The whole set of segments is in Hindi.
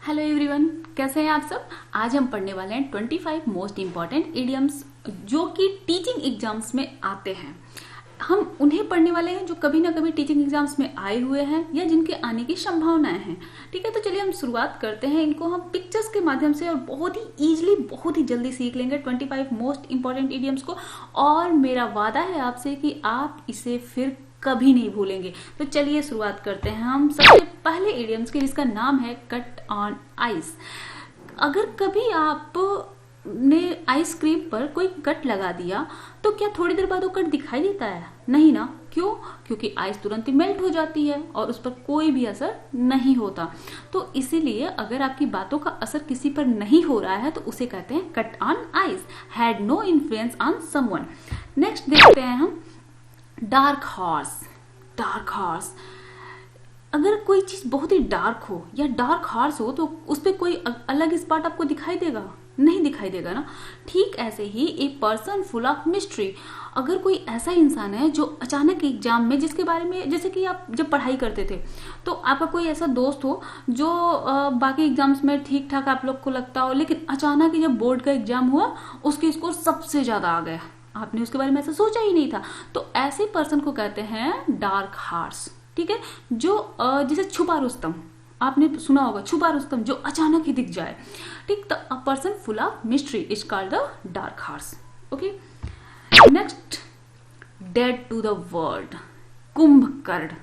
हेलो एवरीवन, कैसे हैं आप सब। आज हम पढ़ने वाले हैं 25 मोस्ट इम्पॉर्टेंट इडियम्स जो कि टीचिंग एग्जाम्स में आते हैं। हम उन्हें पढ़ने वाले हैं जो कभी ना कभी टीचिंग एग्जाम्स में आए हुए हैं या जिनके आने की संभावनाएं हैं। ठीक है, तो चलिए हम शुरुआत करते हैं। इनको हम पिक्चर्स के माध्यम से और बहुत ही ईजिली, बहुत ही जल्दी सीख लेंगे 25 मोस्ट इम्पॉर्टेंट इडियम्स को। और मेरा वादा है आपसे कि आप इसे फिर कभी नहीं भूलेंगे। तो चलिए शुरुआत करते हैं हम सबसे पहले इडियम्स की, जिसका नाम है कट ऑन आइस। अगर कभी आप ने आइसक्रीम पर कोई कट लगा दिया तो क्या थोड़ी देर बाद वो कट दिखाई देता है? नहीं ना। क्यों? क्योंकि आइस तुरंत ही मेल्ट हो जाती है और उस पर कोई भी असर नहीं होता। तो इसीलिए अगर आपकी बातों का असर किसी पर नहीं हो रहा है तो उसे कहते हैं cut on ice, had no influence on someone. Next देखते हैं हम डार्क हॉर्स। डार्क हॉर्स, अगर कोई चीज बहुत ही डार्क हो या डार्क हॉर्स हो तो उस पर कोई अलग स्पॉट आपको दिखाई देगा? नहीं दिखाई देगा ना। ठीक ऐसे ही a person full of mystery, अगर कोई ऐसा इंसान है जो अचानक एग्जाम में, जिसके बारे में, जैसे कि आप जब पढ़ाई करते थे तो आपका कोई ऐसा दोस्त हो जो बाकी एग्जाम्स में ठीक ठाक आप लोग को लगता हो, लेकिन अचानक जब बोर्ड का एग्जाम हुआ उसके स्कोर सबसे ज्यादा आ गया, आपने उसके बारे में ऐसा सोचा ही नहीं था। तो ऐसे पर्सन को कहते हैं डार्क हॉर्स। ठीक है, जो जैसे छुपा रुस्तम, आपने सुना होगा छुपा रुस्तम, जो अचानक ही दिख जाए। ठीक, तो a person full of mystery is called the dark horse. Okay, next dead to the world, Kumbhakarna.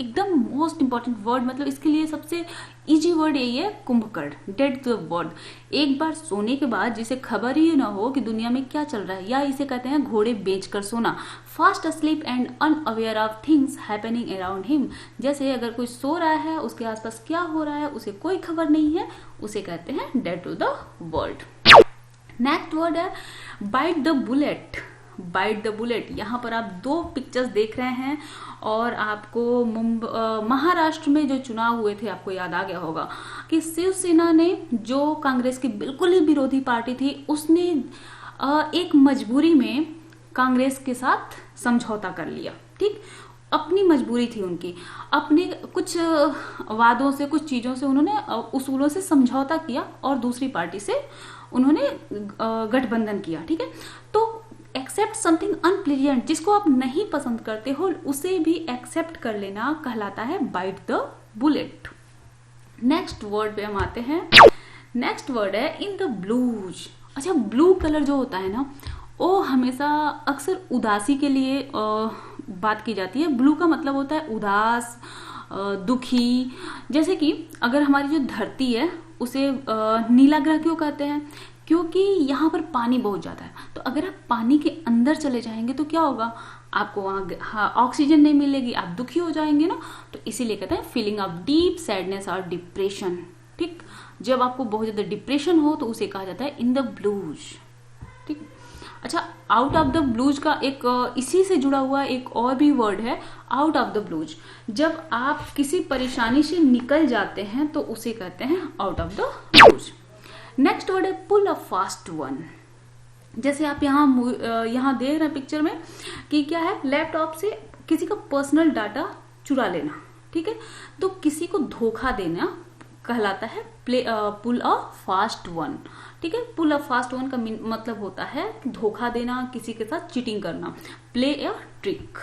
एकदम मोस्ट इंपॉर्टेंट वर्ड, मतलब इसके लिए सबसे इजी वर्ड यही है Kumbhakarna, dead to the world. एक बार सोने के बाद जिसे खबर ही ना हो कि दुनिया में क्या चल रहा है, या इसे कहते हैं घोड़े बेचकर सोना, fast asleep and unaware of things happening around him. जैसे अगर कोई सो रहा है, उसके आसपास क्या हो रहा है उसे कोई खबर नहीं है, उसे कहते हैं dead to the world. Next word है bite the bullet. Bite the bullet, यहाँ पर आप दो पिक्चर्स देख रहे हैं और आपको महाराष्ट्र में जो चुनाव हुए थे आपको याद आ गया होगा कि शिवसेना ने, जो कांग्रेस की बिल्कुल ही विरोधी पार्टी थी, उसने एक मजबूरी में कांग्रेस के साथ समझौता कर लिया। ठीक, अपनी मजबूरी थी उनकी, अपने कुछ वादों से, कुछ चीजों से उन्होंने, उसूलों से समझौता किया और दूसरी पार्टी से उन्होंने गठबंधन किया। ठीक है, तो एक्सेप्ट समथिंग अनप्लीजेंट, जिसको आप नहीं पसंद करते हो उसे भी एक्सेप्ट कर लेना कहलाता है bite the bullet. Next word पे हम आते हैं। नेक्स्ट वर्ड है इन द ब्लूज। अच्छा, ब्लू कलर जो होता है ना, वो हमेशा अक्सर उदासी के लिए बात की जाती है। ब्लू का मतलब होता है उदास, दुखी। जैसे कि अगर हमारी जो धरती है उसे नीला ग्रह क्यों कहते हैं? क्योंकि यहाँ पर पानी बहुत ज्यादा है। तो अगर आप पानी के अंदर चले जाएंगे तो क्या होगा? आपको वहां ऑक्सीजन नहीं मिलेगी, आप दुखी हो जाएंगे ना। तो इसीलिए कहते हैं फीलिंग ऑफ डीप सैडनेस और डिप्रेशन। ठीक, जब आपको बहुत ज्यादा डिप्रेशन हो तो उसे कहा जाता है इन द ब्लूज। ठीक, अच्छा, आउट ऑफ द ब्लूज का एक इसी से जुड़ा हुआ एक और भी वर्ड है, आउट ऑफ द ब्लूज। जब आप किसी परेशानी से निकल जाते हैं तो उसे कहते हैं out of the blues. Next word है पुल अ फास्ट वन। जैसे आप यहाँ देख रहे हैं पिक्चर में कि क्या है, लैपटॉप से किसी का पर्सनल डाटा चुरा लेना। ठीक है, तो किसी को धोखा देना कहलाता है पुल अ फास्ट वन। ठीक है, पुल अ फास्ट वन का मतलब होता है धोखा देना, किसी के साथ चीटिंग करना, play a trick.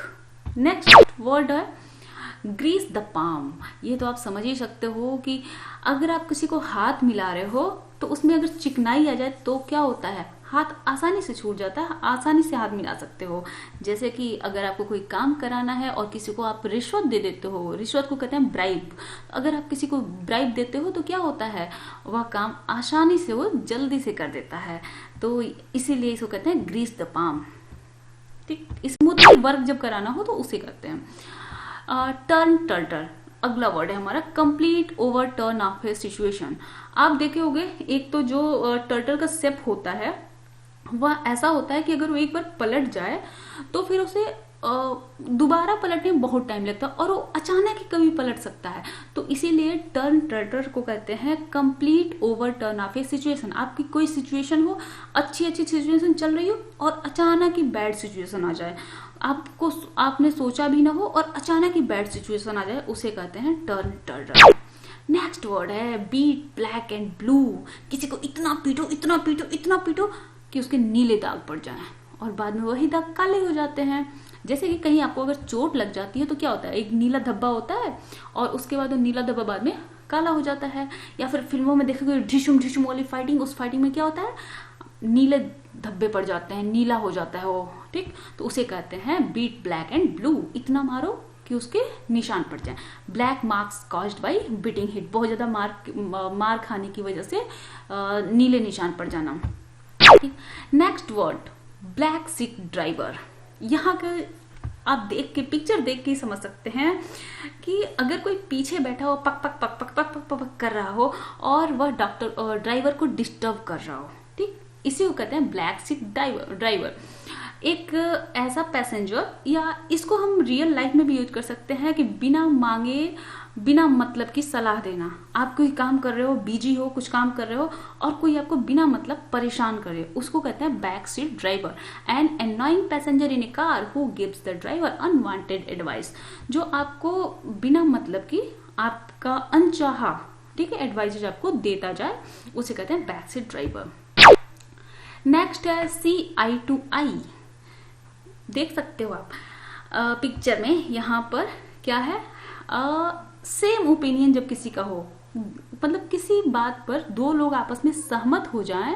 Next word है ग्रीस द पाम। ये तो आप समझ ही सकते हो कि अगर आप किसी को हाथ मिला रहे हो तो उसमें अगर चिकनाई आ जाए तो क्या होता है, हाथ आसानी से छूट जाता है, आसानी से हाथ मिला सकते हो। जैसे कि अगर आपको कोई काम कराना है और किसी को आप रिश्वत दे देते हो, रिश्वत को कहते हैं ब्राइब। अगर आप किसी को ब्राइब देते हो तो क्या होता है, वह काम आसानी से, वो जल्दी से कर देता है। तो इसीलिए इसको कहते हैं ग्रीस द पाम। ठीक, स्मूथली वर्क जब कराना हो तो उसे कहते हैं। टर्न टर्टर, अगला वर्ड है हमारा कंप्लीट ओवर टर्न ऑफ ए सिचुएशन। आप देखे होंगे, एक तो जो टर्टल का शेप होता है वह ऐसा होता है कि अगर वो एक बार पलट जाए तो फिर उसे दोबारा पलटने में बहुत टाइम लगता है और वो अचानक ही कभी पलट सकता है। तो इसीलिए टर्न टर्टर को कहते हैं कंप्लीट ओवर टर्न ऑफ ए सिचुएशन। आपकी कोई सिचुएशन हो, अच्छी अच्छी सिचुएशन चल रही हो और अचानक ही बैड सिचुएशन आ जाए, आपने सोचा भी ना हो और अचानक ही बैड सिचुएशन आ जाए, उसे कहते हैं टर्न टर्टर। नेक्स्ट वर्ड है बीट ब्लैक एंड ब्लू, किसी को इतना पीटो इतना पीटो इतना पीटो कि उसके नीले दाग पड़ जाएं और बाद में वही दाग काले हो जाते हैं। जैसे कि कहीं आपको अगर चोट लग जाती है तो क्या होता है, एक नीला धब्बा होता है और उसके बाद वो नीला धब्बा बाद में काला हो जाता है। या फिर फिल्मों में देखोगे ढिशुम ढिशुम वाली फाइटिंग, उस फाइटिंग में क्या होता है, नीले धब्बे पड़ जाते हैं, नीला हो जाता है वो, ठीक। तो उसे कहते हैं बीट ब्लैक एंड ब्लू, इतना मारो कि उसके निशान पड़ जाए। Black marks caused by beating hit, बहुत ज्यादा मार खाने की वजह से नीले निशान पड़ जाना। नेक्स्ट वर्ड ब्लैक सिक ड्राइवर। यहाँ के आप देख के पिक्चर देख के ही समझ सकते हैं कि अगर कोई पीछे बैठा हो पक पक पक पक पक पक पक, पक कर रहा हो और वह डॉक्टर ड्राइवर को डिस्टर्ब कर रहा हो, ठीक, इसी को कहते हैं ब्लैक सिक ड्राइवर। एक ऐसा पैसेंजर, या इसको हम रियल लाइफ में भी यूज कर सकते हैं कि बिना मांगे बिना मतलब की सलाह देना। आप कोई काम कर रहे हो, बिजी हो, कुछ काम कर रहे हो और कोई आपको बिना मतलब परेशान करे, उसको कहते हैं back seat driver. An annoying passenger in a car who gives the driver unwanted advice, जो आपको बिना मतलब की आपका अनचाहा, ठीक है, एडवाइस आपको देता जाए, उसे कहते हैं बैक सीट ड्राइवर। नेक्स्ट है CI2I। देख सकते हो आप पिक्चर में, यहाँ पर क्या है, सेम ओपिनियन जब किसी का हो, मतलब किसी बात पर दो लोग आपस में सहमत हो जाएं,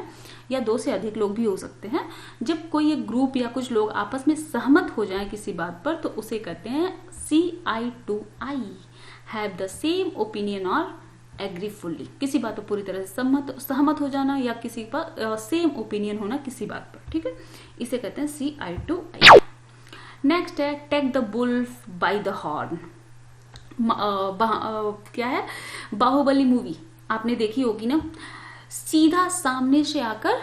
या दो से अधिक लोग भी हो सकते हैं, जब कोई एक ग्रुप या कुछ लोग आपस में सहमत हो जाएं किसी बात पर, तो उसे कहते हैं CI2I, have the same opinion और एग्री फुल्ली, किसी बात पर पूरी तरह से सहमत हो जाना या किसी पर सेम ओपिनियन होना किसी बात पर, ठीक है, इसे कहते हैं CI2I। नेक्स्ट है take the bull by the horn. क्या है, बाहुबली मूवी आपने देखी होगी ना, सीधा सामने से आकर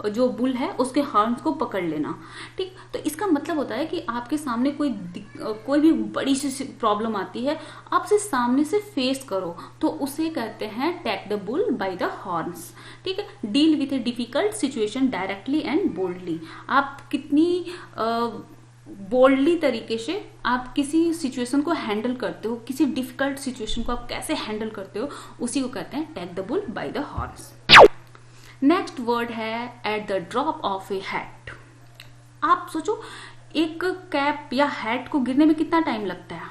जो बुल है उसके हॉर्न को पकड़ लेना, ठीक। तो इसका मतलब होता है कि आपके सामने कोई भी बड़ी सी प्रॉब्लम आती है, आप उसे सामने से फेस करो, तो उसे कहते हैं take the bull by the horns, ठीक है। Deal with a difficult situation directly and boldly, आप कितनी बोल्डली तरीके से आप किसी सिचुएशन को हैंडल करते हो, किसी डिफिकल्ट सिचुएशन को आप कैसे हैंडल करते हो, उसी को कहते हैं take the bull by the horns. Next word है at the drop of a hat. आप सोचो एक कैप या हैट को गिरने में कितना टाइम लगता है,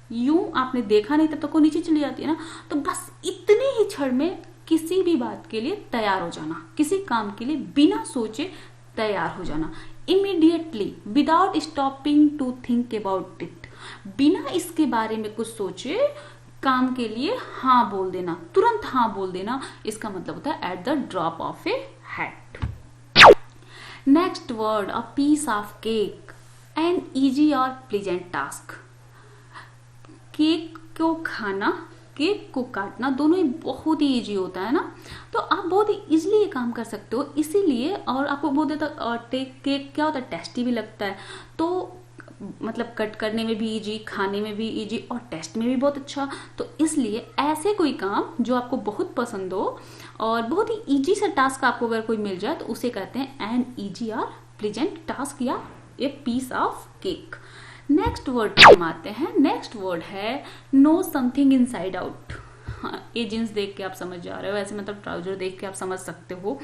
यूं आपने देखा नहीं तब तक वो नीचे चली जाती है ना, तो बस इतने ही क्षण में किसी भी बात के लिए तैयार हो जाना, किसी काम के लिए बिना सोचे तैयार हो जाना, immediately without stopping to think about it, बिना इसके बारे में कुछ सोचे काम के लिए हाँ बोल देना, तुरंत हाँ बोल देना, इसका मतलब होता है at the drop of a hat. Next word a piece of cake, an easy और प्लीजेंट टास्क। केक को खाना, केक को काटना दोनों ही बहुत ही इजी होता है ना, तो आप बहुत ही इजीली ये काम कर सकते हो, इसीलिए, और आपको बहुत ज़्यादा केक क्या होता है, टेस्टी भी लगता है, तो मतलब कट करने में भी इजी, खाने में भी इजी और टेस्ट में भी बहुत अच्छा, तो इसलिए ऐसे कोई काम जो आपको बहुत पसंद हो और बहुत ही इजी सा टास्क आपको अगर कोई मिल जाए, तो उसे कहते हैं एन इजी और प्लीजेंट टास्क या a piece of cake. Next word हम आते हैं, नेक्स्ट वर्ड है नो समथिंग इनसाइड आउट। ये जींस देख के आप समझ जा रहे हो, ऐसे मतलब ट्राउजर देख के आप समझ सकते हो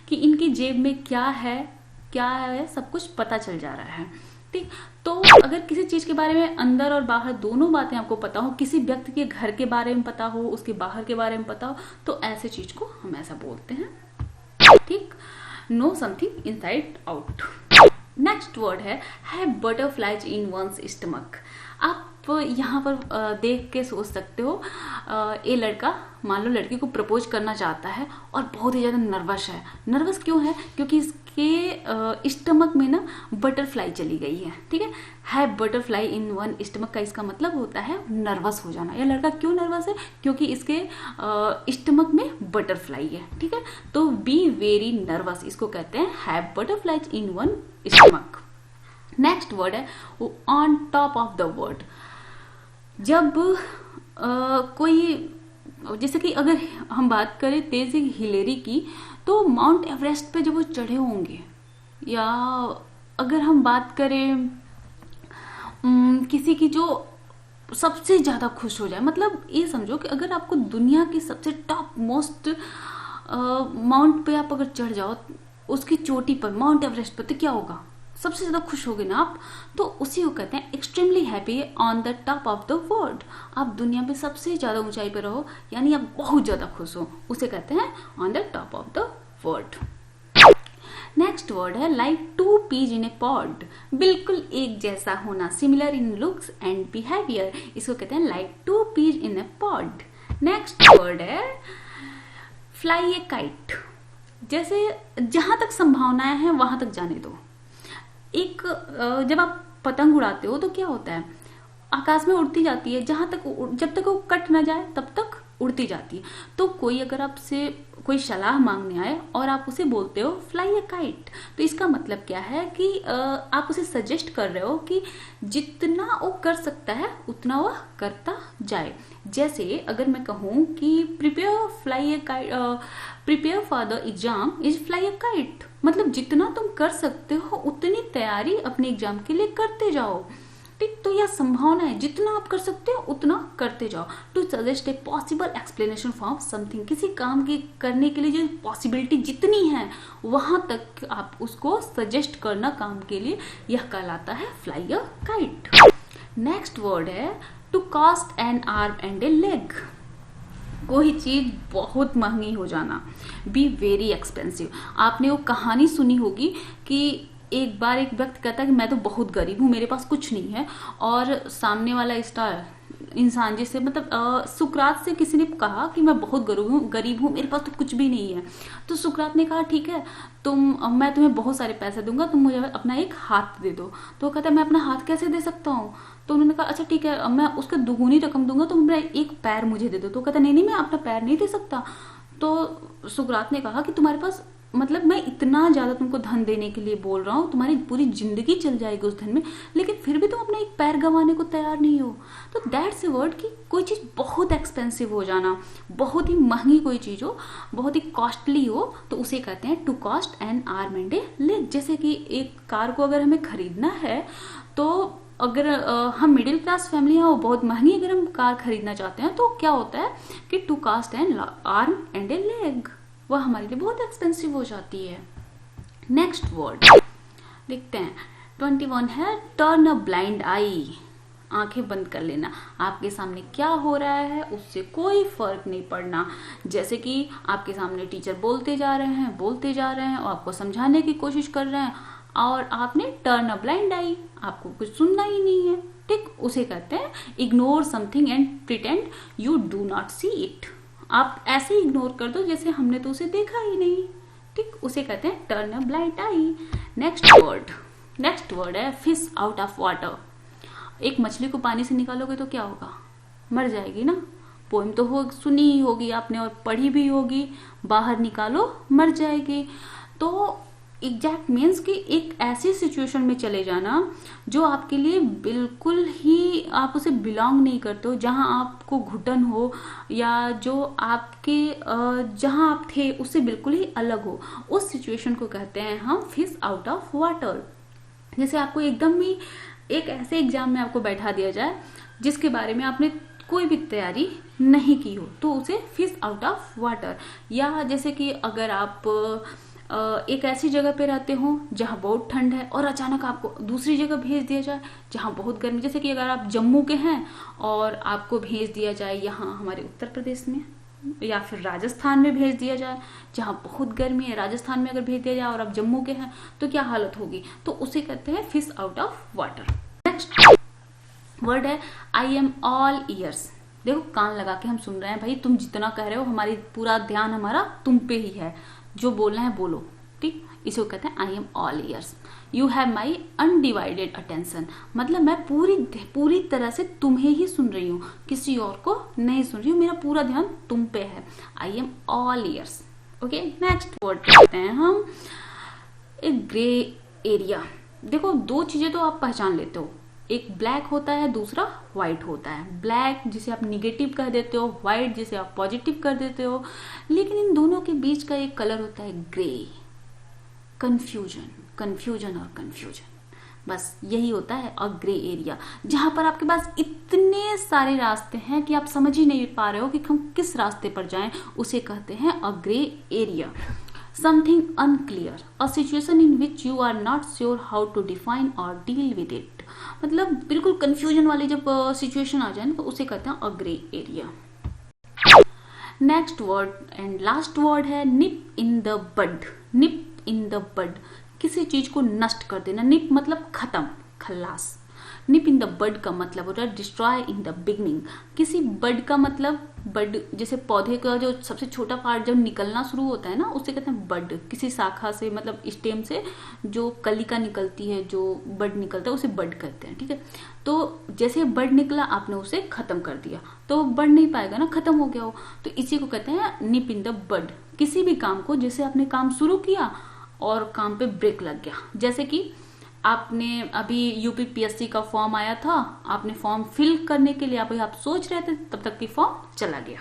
कि इनकी जेब में क्या है सब कुछ पता चल जा रहा है, ठीक। तो अगर किसी चीज के बारे में अंदर और बाहर दोनों बातें आपको पता हो, किसी व्यक्ति के घर के बारे में पता हो, उसके बाहर के बारे में पता हो, तो ऐसे चीज को हम ऐसा बोलते हैं, ठीक, no something inside out. Next word है बटरफ्लाइज इन वंस स्टमक। आप यहाँ पर देख के सोच सकते हो, ये लड़का मान लो लड़की को प्रपोज करना चाहता है और बहुत ही ज्यादा नर्वस है। नर्वस क्यों है? क्योंकि इसके स्टमक में ना बटरफ्लाई चली गई है, ठीक है बटरफ्लाई इन वन स्टमक का इसका मतलब होता है नर्वस हो जाना। यह लड़का क्यों नर्वस है? क्योंकि इसके स्टमक में बटरफ्लाई है, ठीक है। तो बी वेरी नर्वस, इसको कहते हैं have butterflies in one stomach. Next word है on top of the word. जब कोई, जैसे कि अगर हम बात करें तेजी हिलेरी की, तो माउंट एवरेस्ट पे जब वो चढ़े होंगे, या अगर हम बात करें किसी की जो सबसे ज्यादा खुश हो जाए। मतलब ये समझो कि अगर आपको दुनिया की सबसे टॉप मोस्ट माउंट पे आप अगर चढ़ जाओ, उसकी चोटी पर, माउंट एवरेस्ट पर, तो क्या होगा? सबसे ज्यादा खुश होगे ना आप। तो उसी को कहते हैं extremely happy on the top of the world. आप दुनिया में सबसे ज्यादा ऊंचाई पर रहो, यानी आप बहुत ज्यादा खुश हो, उसे कहते हैं on the top of the world. Next word है like two peas in a pod. बिल्कुल एक जैसा होना, similar in looks and behaviour, इसको कहते हैं like two peas in a pod. Next word है फ्लाई ए काइट। जैसे जहां तक संभावनाएं हैं वहां तक जाने दो। एक जब आप पतंग उड़ाते हो तो क्या होता है, आकाश में उड़ती जाती है, जहां तक, जब तक वो कट ना जाए तब तक उड़ती जाती है। तो कोई अगर आपसे कोई सलाह मांगने आए और आप उसे बोलते हो फ्लाई ए काइट, तो इसका मतलब क्या है कि आप उसे सजेस्ट कर रहे हो कि जितना वो कर सकता है उतना वह करता जाए। जैसे अगर मैं कहूं कि prepare for the exam is fly a kite, मतलब जितना तुम कर सकते हो उतनी तैयारी अपने एग्जाम के लिए करते जाओ। ठीक, तो यह संभावना है, जितना आप कर सकते हो उतना करते जाओ। To suggest a possible explanation for something, किसी काम की करने के लिए जो पॉसिबिलिटी जितनी है वहां तक आप उसको सजेस्ट करना काम के लिए, यह कहलाता है fly a kite. Next word है to cost an arm and a leg. कोई चीज बहुत महंगी हो जाना, बी वेरी एक्सपेंसिव। आपने वो कहानी सुनी होगी कि एक बार एक व्यक्ति कहता है कि मैं तो बहुत गरीब हूं, मेरे पास कुछ नहीं है, और सामने वाला इंसान जिसे, मतलब सुकरात से किसी ने कहा कि मैं बहुत गरीब हूं, मेरे पास तो कुछ भी नहीं है। तो सुकरात ने कहा ठीक है, मैं तुम्हें बहुत सारे पैसे दूंगा, तुम मुझे अपना एक हाथ दे दो। तो वो कहता है मैं अपना हाथ कैसे दे सकता हूँ? तो उन्होंने कहा अच्छा ठीक है, मैं उसका दुगुनी रकम दूंगा, तो मेरा एक पैर मुझे दे दो। तो कहता नहीं, मैं अपना पैर नहीं दे सकता। तो सुकरात ने कहा कि तुम्हारे पास, मतलब मैं इतना ज्यादा तुमको धन देने के लिए बोल रहा हूँ, तुम्हारी पूरी जिंदगी चल जाएगी उस धन में, लेकिन फिर भी तुम अपना एक पैर गंवाने को तैयार नहीं हो। तो दैट्स ए वर्ड कि कोई चीज बहुत एक्सपेंसिव हो जाना, बहुत ही महंगी कोई चीज हो, बहुत ही कॉस्टली हो, तो उसे कहते हैं to cost an arm and a leg. जैसे कि एक कार को अगर हमें खरीदना है, तो अगर हम मिडिल क्लास फैमिली है, वो बहुत महंगी अगर हम कार खरीदना चाहते हैं, तो क्या होता है कि to cost an arm and a leg, वह हमारे लिए बहुत एक्सपेंसिव हो जाती है। नेक्स्ट वर्ड देखते हैं 21 है टर्न अ ब्लाइंड आई। आंखें बंद कर लेना, आपके सामने क्या हो रहा है उससे कोई फर्क नहीं पड़ना। जैसे कि आपके सामने टीचर बोलते जा रहे हैं और आपको समझाने की कोशिश कर रहे हैं, और आपने टर्न अ ब्लाइंड आई, आपको कुछ सुनना ही नहीं है। ठीक, उसे कहते हैं ignore something and pretend you do not see it. आप ऐसे इग्नोर कर दो जैसे हमने तो उसे देखा ही नहीं। ठीक, उसे कहते हैं turn a blind I. Next word है फिश आउट ऑफ वाटर। एक मछली को पानी से निकालोगे तो क्या होगा? मर जाएगी ना। पोएम तो सुनी ही होगी आपने और पढ़ी भी होगी, बाहर निकालो मर जाएगी। तो एग्जैक्ट मीन्स कि एक ऐसी सिचुएशन में चले जाना जो आपके लिए बिल्कुल ही, आप उसे बिलोंग नहीं करते हो, जहां आपको घुटन हो, या जो आपके जहां आप थे उससे बिल्कुल ही अलग हो, उस सिचुएशन को कहते हैं हम फिश आउट ऑफ वाटर। जैसे आपको एकदम ही एक ऐसे एग्जाम में आपको बैठा दिया जाए जिसके बारे में आपने कोई भी तैयारी नहीं की हो, तो उसे फिश आउट ऑफ वाटर। या जैसे कि अगर आप एक ऐसी जगह पे रहते हो जहां बहुत ठंड है और अचानक आपको दूसरी जगह भेज दिया जाए जहां बहुत गर्मी, जैसे कि अगर आप जम्मू के हैं और आपको भेज दिया जाए यहाँ हमारे उत्तर प्रदेश में, या फिर राजस्थान में भेज दिया जाए जहां बहुत गर्मी है, राजस्थान में अगर भेज दिया जाए और आप जम्मू के हैं, तो क्या हालत होगी? तो उसे कहते हैं fish out of water. Next word है आई एम ऑल ईयर्स। देखो कान लगा के हम सुन रहे हैं भाई, तुम जितना कह रहे हो हमारी पूरा ध्यान हमारा तुम पे ही है, जो बोलना है बोलो। ठीक, इसको कहते हैं I am all years. You have my undivided attention, मतलब मैं पूरी तरह से तुम्हें ही सुन रही हूँ, किसी और को नहीं सुन रही हूँ, मेरा पूरा ध्यान तुम पे है। I am all years. Okay, next word कहते हैं हम एक ग्रे एरिया। देखो दो चीजें तो आप पहचान लेते हो, एक ब्लैक होता है, दूसरा व्हाइट होता है। ब्लैक जिसे आप निगेटिव कह देते हो, व्हाइट जिसे आप पॉजिटिव कर देते हो, लेकिन इन दोनों के बीच का एक कलर होता है ग्रे। कंफ्यूजन और कंफ्यूजन, बस यही होता है अ ग्रे एरिया, जहां पर आपके पास इतने सारे रास्ते हैं कि आप समझ ही नहीं पा रहे हो कि हम किस रास्ते पर जाएं, उसे कहते हैं a grey area. Something unclear, a situation in which you are not sure how to define और डील विद इट। मतलब बिल्कुल कंफ्यूजन वाली जब सिचुएशन आ जाए ना, तो उसे कहते हैं a grey area. Next word and last word है nip in the bud. Nib in the बड, किसी चीज को नष्ट कर देना। निप मतलब खत्म, खल्लास। निप इन द बड का मतलब होता है डिस्ट्रॉय इन द बिगनिंग। किसी बड का मतलब, बड जैसे पौधे का जो सबसे छोटा पार्ट जब निकलना शुरू होता है ना, उसे कहते हैं बड। किसी शाखा से मतलब स्टेम से जो कलिका निकलती है, जो बड निकलता है, उसे बड कहते हैं। ठीक है, तो जैसे बड निकला आपने उसे खत्म कर दिया, तो बढ़ नहीं पाएगा ना, खत्म हो गया हो। तो इसी को कहते हैं निप इन द बड। किसी भी काम को, जैसे आपने काम शुरू किया और काम पे ब्रेक लग गया, जैसे कि आपने अभी यूपीपीएससी का फॉर्म आया था, आपने फॉर्म फिल करने के लिए आप सोच रहे थे, तब तक कि फॉर्म चला गया,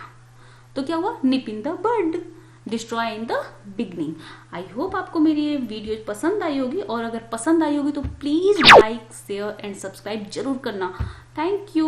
तो क्या हुआ? Nip in the bud, destroy in the beginning. I hope आपको मेरी ये वीडियो पसंद आई होगी, और अगर पसंद आई होगी तो please like, share and subscribe जरूर करना। Thank you.